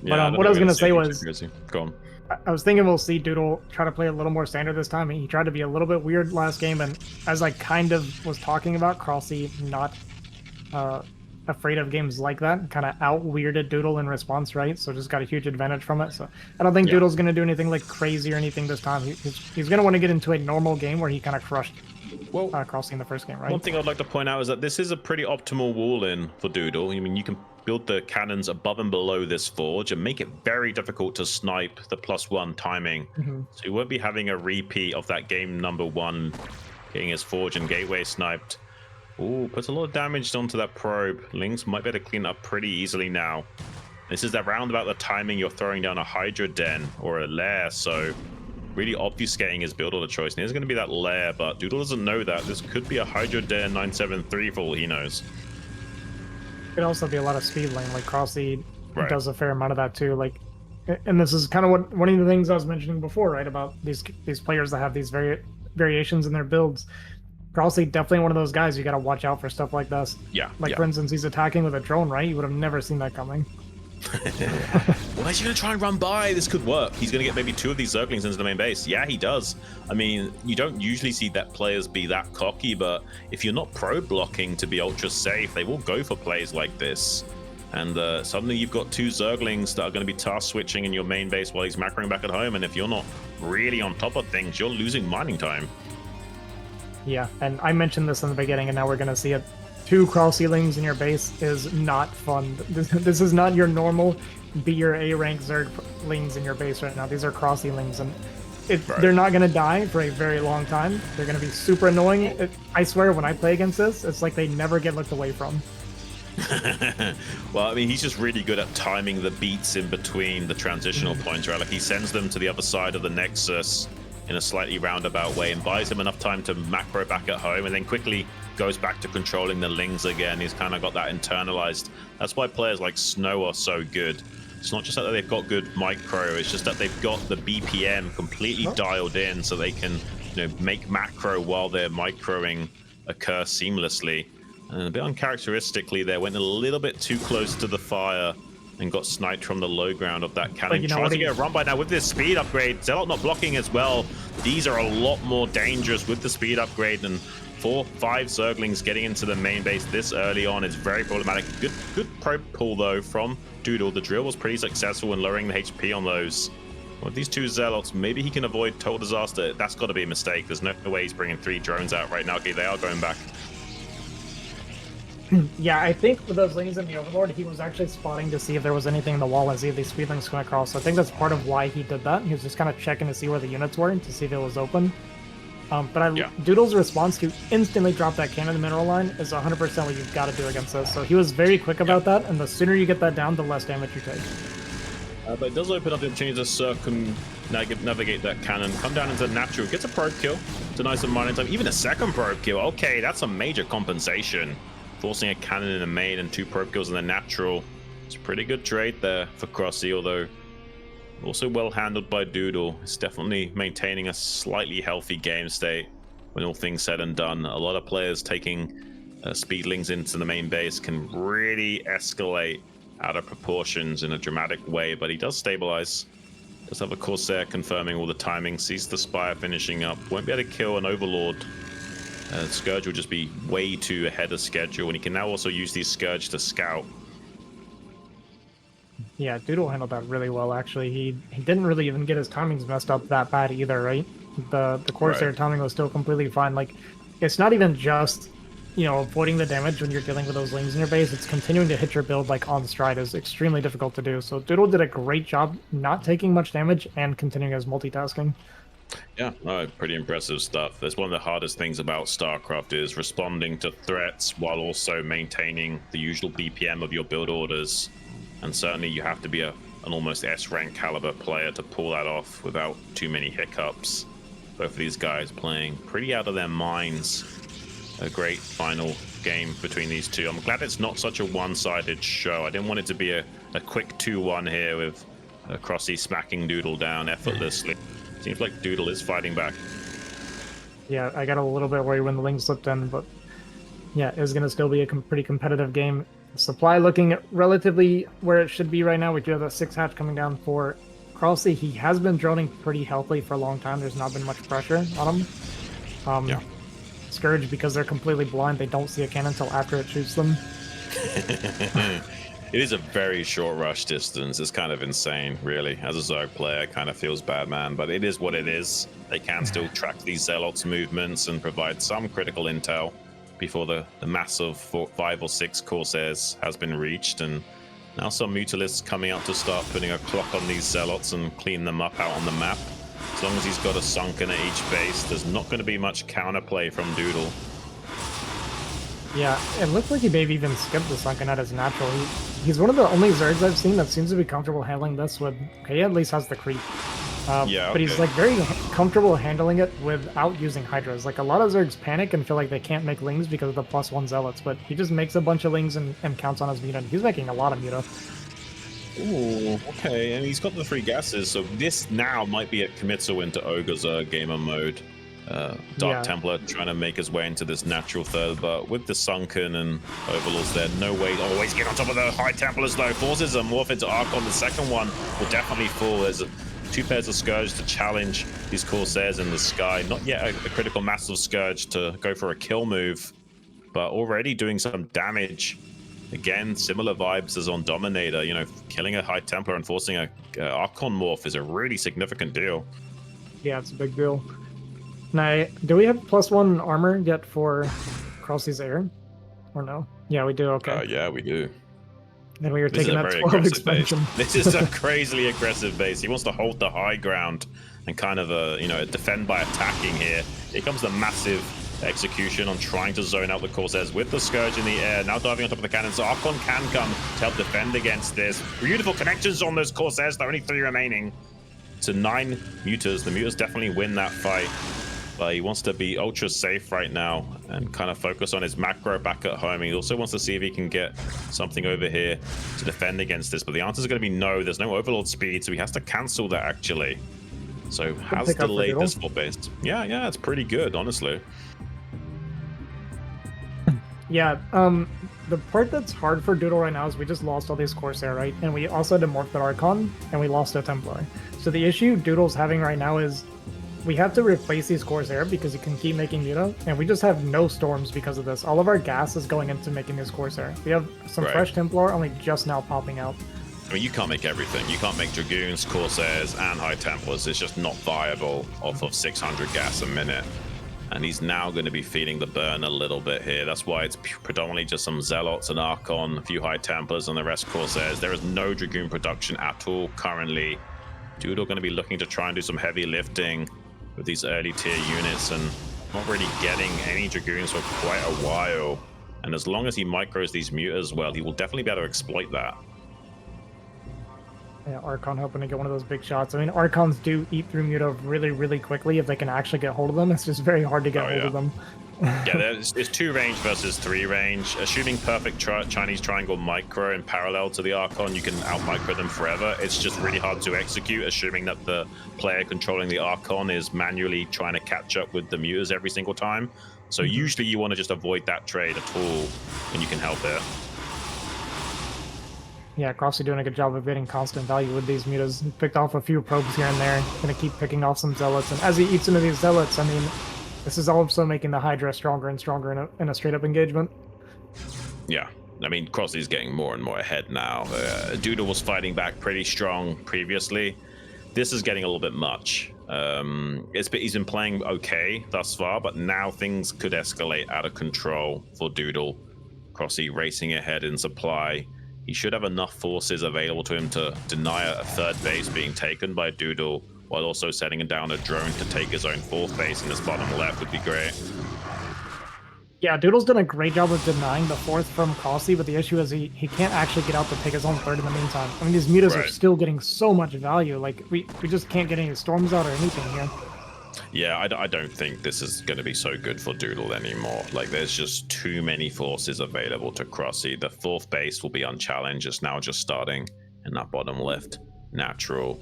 Yeah, but what I was gonna say was, go on. I was thinking we'll see Doodle try to play a little more standard this time. He tried to be a little bit weird last game, and as I kind of was talking about, cRoSs not afraid of games like that, kind of out-weirded Doodle in response, right? So just got a huge advantage from it. So I don't think Doodle's going to do anything like crazy or anything this time. He's going to want to get into a normal game where he kind of crushed cRoSs in the first game, right? One thing I'd like to point out is that this is a pretty optimal wall-in for Doodle. I mean, you can build the cannons above and below this Forge and make it very difficult to snipe the +1 timing. So you won't be having a repeat of that game number 1, getting his Forge and Gateway sniped. Ooh, puts a lot of damage onto that probe. Lings might be able to clean up pretty easily now. This is that round about the timing you're throwing down a Hydra Den or a lair, so really obfuscating his build order choice. And there's going to be that lair, but Doodle doesn't know that. This could be a Hydra Den 973 for all he knows. It could also be a lot of speed lane, like cRoSs does a fair amount of that too. Like, and this is kind of one of the things I was mentioning before, right? About these players that have these variations in their builds. cRoSs definitely one of those guys you got to watch out for stuff like this. Yeah. Like, for instance, he's attacking with a drone, right? You would have never seen that coming. Well, is he going to try and run by? This could work. He's going to get maybe 2 of these Zerglings into the main base. Yeah, he does. I mean, you don't usually see that players be that cocky, but if you're not pro blocking to be ultra safe, they will go for plays like this. And suddenly you've got 2 Zerglings that are going to be task switching in your main base while he's macroing back at home. And if you're not really on top of things, you're losing mining time. Yeah, and I mentioned this in the beginning, and now we're going to see it. 2 cRoSs lings in your base is not fun. This is not your normal be your A rank Zerg lings in your base right now. These are cRoSs lings, and They're not going to die for a very long time. They're going to be super annoying. I swear, when I play against this, it's like they never get looked away from. Well, I mean, he's just really good at timing the beats in between the transitional points, right? Like, he sends them to the other side of the Nexus in a slightly roundabout way and buys him enough time to macro back at home, and then quickly goes back to controlling the Lings again. He's kind of got that internalized. That's why players like Snow are so good. It's not just that they've got good micro, it's just that they've got the BPM completely dialed in so they can, you know, make macro while they're microing occur seamlessly. And a bit uncharacteristically there, went a little bit too close to the fire and got sniped from the low ground of that cannon. Tries to get a run by now with this speed upgrade. Zealot not blocking as well. These are a lot more dangerous with the speed upgrade, and 4-5 Zerglings getting into the main base this early on is very problematic. Good probe pull though from Doodle. The drill was pretty successful in lowering the HP on those. With these 2 Zealots, maybe he can avoid total disaster. That's got to be a mistake. There's no way he's bringing 3 drones out right now. Okay, they are going back. Yeah, I think with those Lings in the Overlord, he was actually spotting to see if there was anything in the wall and see if these speedlings come across. So I think that's part of why he did that. He was just kind of checking to see where the units were to see if it was open. Doodle's response to instantly drop that cannon in the mineral line is 100% what you've got to do against this. So he was very quick about that, and the sooner you get that down, the less damage you take. But it does open up the opportunity to circumnavigate that cannon, come down into natural, gets a probe kill, denies some mining time, even a second probe kill. Okay, that's a major compensation. Forcing a cannon in the main and 2 probe kills in the natural. It's a pretty good trade there for cRoSs, although also well handled by Doodle. It's definitely maintaining a slightly healthy game state when all things said and done. A lot of players taking speedlings into the main base can really escalate out of proportions in a dramatic way, but he does stabilize. Does have a Corsair confirming all the timing, sees the Spire finishing up, won't be able to kill an Overlord. Scourge will just be way too ahead of schedule, and he can now also use these Scourge to scout. Yeah, Doodle handled that really well, actually. He didn't really even get his timings messed up that bad either, right? The Corsair timing was still completely fine. Like, it's not even just, you know, avoiding the damage when you're dealing with those Lings in your base. It's continuing to hit your build, like, on stride is extremely difficult to do. So Doodle did a great job not taking much damage and continuing his multitasking. Yeah, pretty impressive stuff. That's one of the hardest things about StarCraft is responding to threats while also maintaining the usual BPM of your build orders. And certainly you have to be an almost S-rank caliber player to pull that off without too many hiccups. Both of these guys playing pretty out of their minds. A great final game between these two. I'm glad it's not such a one-sided show. I didn't want it to be a quick 2-1 here with cRoSs smacking Doodle down effortlessly. Seems like Doodle is fighting back. Yeah, I got a little bit worried when the Lings slipped in, but yeah, it's going to still be a pretty competitive game. Supply looking relatively where it should be right now. We do have a 6 hatch coming down for cRoSs. He has been droning pretty healthily for a long time. There's not been much pressure on him. Scourge, because they're completely blind, they don't see a cannon until after it shoots them. It is a very short rush distance. It's kind of insane, really. As a Zerg player, it kind of feels bad, man. But it is what it is. They can still track these Zealots' movements and provide some critical intel before the massive 5 or 6 Corsairs has been reached. And now some Mutalisks coming out to start putting a clock on these Zealots and clean them up out on the map. As long as he's got a Sunken at each base, there's not going to be much counterplay from Doodle. Yeah, it looks like he maybe even skipped the Sunken at his natural. He's one of the only Zergs I've seen that seems to be comfortable handling this with... Okay, he at least has the creep. But he's like very comfortable handling it without using Hydras. Like, a lot of Zergs panic and feel like they can't make Lings because of the +1 Zealots, but he just makes a bunch of Lings and counts on his Muta. He's making a lot of Muta. Ooh, okay, and he's got the 3 gases, so this now might be a committal into Ogre Zerg gamer mode. Dark Templar trying to make his way into this natural third, but with the Sunken and Overlords there, no way to always get on top of the High Templars though. Forces a morph into Archon. The second one will definitely fall. There's 2 pairs of Scourge to challenge these Corsairs in the sky. Not yet a critical mass of Scourge to go for a kill move, but already doing some damage. Again, similar vibes as on Dominator. You know, killing a High Templar and forcing a Archon morph is a really significant deal. Yeah, it's a big deal. Now, do we have +1 armor yet for cRoSs Air? Or no? Yeah, we do, okay. Yeah, we do. Then we were taking that 12 expansion. This is a crazily aggressive base. He wants to hold the high ground. and kind of defend by attacking here. Here comes the massive execution on trying to zone out the Corsairs with the Scourge in the air, now diving on top of the cannon, so Archon can come to help defend against this. Beautiful connections on those Corsairs, there are only 3 remaining to 9 Mutas. The Mutas definitely win that fight, but he wants to be ultra safe right now and kind of focus on his macro back at home. He also wants to see if he can get something over here to defend against this, but the answer is going to be no. There's no Overlord speed, so he has to cancel that actually. So has delayed this full base. Yeah, it's pretty good, honestly. Yeah, the part that's hard for Doodle right now is we just lost all these Corsair, right? And we also had to morph the Archon, and we lost a Templar. So the issue Doodle's having right now is we have to replace these Corsair because he can keep making Muta, and we just have no Storms because of this. All of our gas is going into making these Corsair. We have some fresh Templar only just now popping out. I mean, you can't make everything. You can't make Dragoons, Corsairs, and High Templars. It's just not viable off of 600 gas a minute. And he's now going to be feeling the burn a little bit here. That's why it's predominantly just some Zealots and Archon, a few High Templars, and the rest Corsairs. There is no Dragoon production at all currently. Doodle going to be looking to try and do some heavy lifting with these early tier units and not really getting any Dragoons for quite a while. And as long as he micros these Mutas well, he will definitely be able to exploit that. Yeah, Archon hoping to get one of those big shots. I mean, Archons do eat through Muta really, really quickly if they can actually get hold of them. It's just very hard to get hold of them. Yeah, there's 2 range versus 3 range. Assuming perfect Chinese triangle micro in parallel to the Archon, you can out-micro them forever. It's just really hard to execute, assuming that the player controlling the Archon is manually trying to catch up with the Mutas every single time. So usually you want to just avoid that trade at all when you can help it. Yeah, cRoSs doing a good job of getting constant value with these Mutas. He picked off a few probes here and there. Gonna keep picking off some Zealots, and as he eats into these Zealots, I mean, this is also making the Hydra stronger and stronger in a straight-up engagement. Yeah, I mean, cRoSs is getting more and more ahead now. Doodle was fighting back pretty strong previously. This is getting a little bit much. He's been playing okay thus far, but now things could escalate out of control for Doodle. cRoSs racing ahead in supply. He should have enough forces available to him to deny a 3rd base being taken by Doodle, while also setting down a drone to take his own 4th base in this bottom left would be great. Yeah, Doodle's done a great job of denying the 4th from cRoSs, but the issue is he can't actually get out to take his own 3rd in the meantime. I mean, these Mutas are still getting so much value. Like, we just can't get any Storms out or anything here. Yeah, I don't think this is going to be so good for Doodle anymore. Like, there's just too many forces available to cRoSs. The 4th base will be unchallenged. It's now just starting in that bottom left. Natural.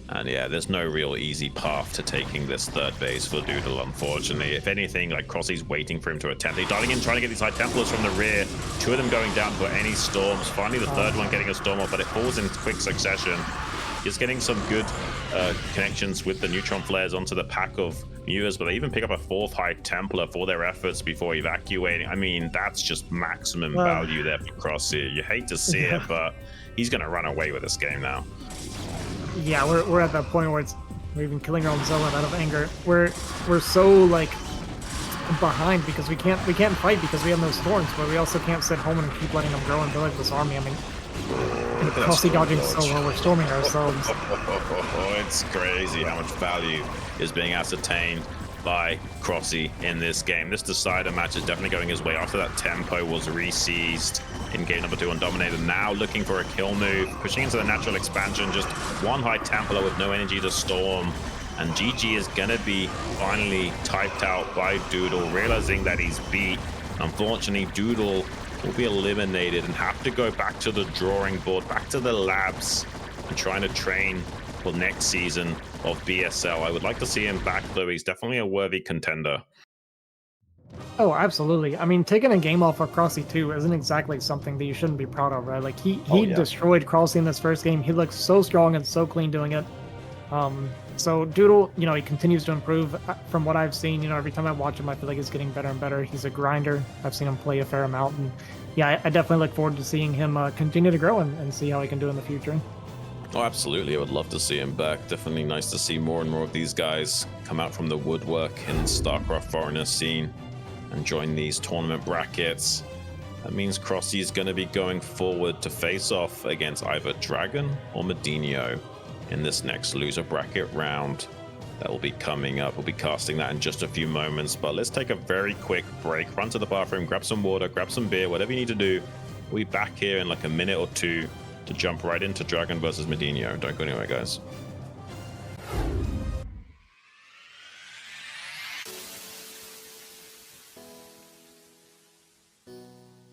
And yeah, there's no real easy path to taking this 3rd base for Doodle, unfortunately. If anything, like, cRoSs's waiting for him to attempt. They're diving in, trying to get these High Templars from the rear. 2 of them going down for any Storms. Finally, the 3rd one getting a Storm off, but it falls in quick succession. He's getting some good connections with the neutron flares onto the pack of Mutas, but they even pick up a 4th High Templar for their efforts before evacuating. I mean, that's just maximum value there for cRoSs here. You hate to see it, but he's going to run away with this game now. Yeah, we're at that point where we're even killing our own Zealot out of anger. We're so like behind because we can't fight because we have no Storms, but we also can't sit home and keep letting them grow and build like this army. I mean, cRoSs dodging so well, we're storming ourselves. It's crazy how much value is being ascertained by cRoSs in this game. This decider match is definitely going his way after that tempo was re-seized in game number 2 on Dominator. Now looking for a kill move, pushing into the natural expansion, just 1 High Templar with no energy to storm. And GG is gonna be finally typed out by Doodle, realizing that he's beat. Unfortunately, Doodle will be eliminated and have to go back to the drawing board, back to the labs, and trying to train for next season of BSL. I would like to see him back, though. He's definitely a worthy contender. Oh, absolutely. I mean, taking a game off of cRoSs too isn't exactly something that you shouldn't be proud of, right? Like, he destroyed cRoSs in this first game. He looked so strong and so clean doing it. So Doodle, you know, he continues to improve. From what I've seen, you know, every time I watch him, I feel like he's getting better and better. He's a grinder. I've seen him play a fair amount, and yeah, I definitely look forward to seeing him continue to grow and see how he can do in the future. Oh, absolutely. I would love to see him back. Definitely nice to see more and more of these guys come out from the woodwork in the StarCraft foreigner scene and join these tournament brackets. That means cRoSs is going to be going forward to face off against either Dragon or Medinho in this next loser bracket round. that will be coming up. We'll be casting that in just a few moments, but let's take a very quick break, run to the bathroom, grab some water, grab some beer, whatever you need to do. We'll be back here in like a minute or two to jump right into Dragon versus Medinho. Don't go anywhere, guys.